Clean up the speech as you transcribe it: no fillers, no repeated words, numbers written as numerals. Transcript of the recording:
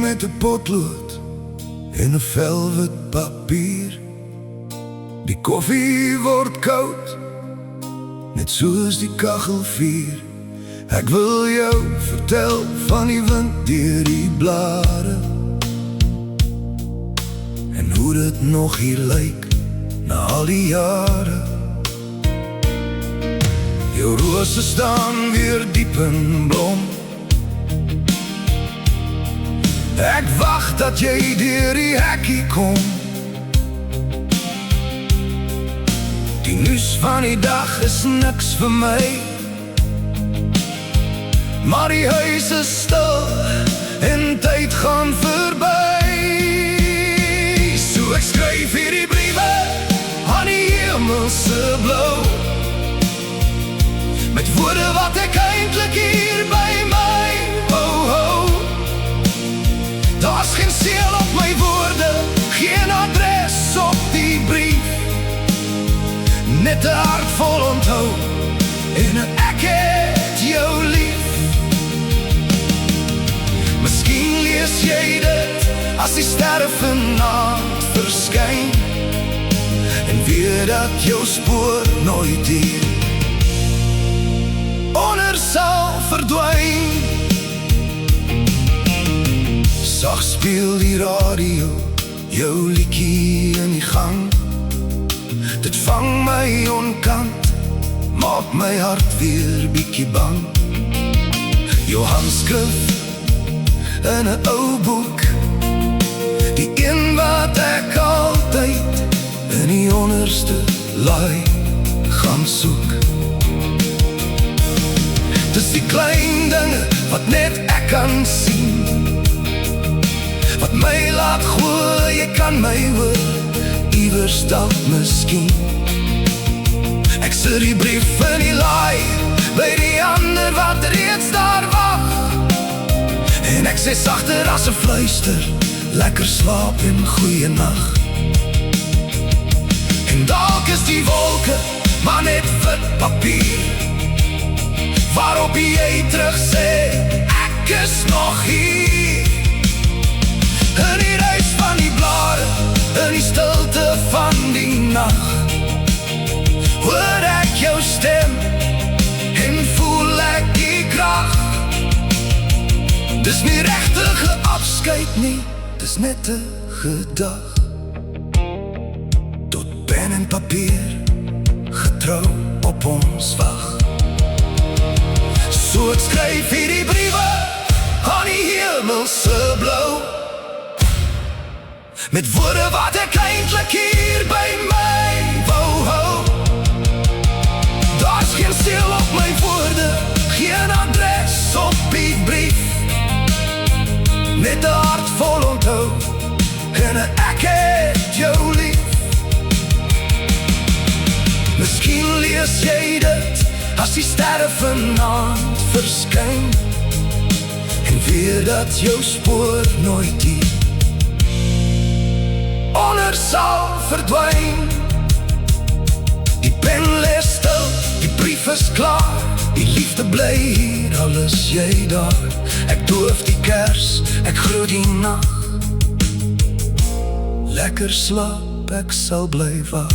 met 'n potlood en 'n velvet papier. Die koffie word koud, net soos die kachelvuur. Ek wil jou vertel van die wind deur die blare, en hoe dit nog hier lyk na al die jare. Jou rose staan weer diep in blom. Ek wag dat jy deur die hekkie kom. Die nuus van die dag is niks vir my, maar die huis is stil en tyd gaan verby. So ek skryf hierdie briewe aan die hemelse blou, met woorde wat ek eintlik hier by my hou. Daar's geen seël op my woorde, geen adres op die brief, net 'n hart vol onthou en ek het jou lief. Miskien lees jy dit as die sterre vanaand verskyn, en weet dat jou spoor nooit hier onder sal verdwyn. Sag speel die radio jou liedjie in die gang. Dit vang my onkant, maak my hart weer bietjie bang. Jou handskrif in 'n ou boek, die een wat ek altyd in die onderste laai gaan soek. Dis die klein dinge wat net ek kan sien, wat my laat glo jy kan my hoor, iewers dalk miskien. Ek sit die brief in die laai by die ander wat reeds daar wag, en ek sê sagter as 'n fluister, lekker slaap en goeie nag. En dalk is die wolke maar net wit papier, waarop jy terug sê ek is nog hier. In die reis van die blare, in die stilte van die nacht, hoor ek jou stem en voel ek die krag. Dis nie regtige afskeid nie, dis net 'n gedag. Tot pen en papier getrou op ons wag. So ek skryf hierdie briewe aan die hemelse blou, met woorde wat ek eintlik hier by my wou hou. Daar's geen seël op my woorde, geen adres op die brief, net 'n hart vol onthou en ek het jou lief. Miskien lees jy dit as die sterre vanaand verskyn, en weet dat jou spoor nooit hier onder sal verdwyn. Die pen lees stil, die brief is klaar, die liefde bly hier, al is jy daar. Ek doof die kers, ek groet die nacht, lekker slaap, ek sal bly wag.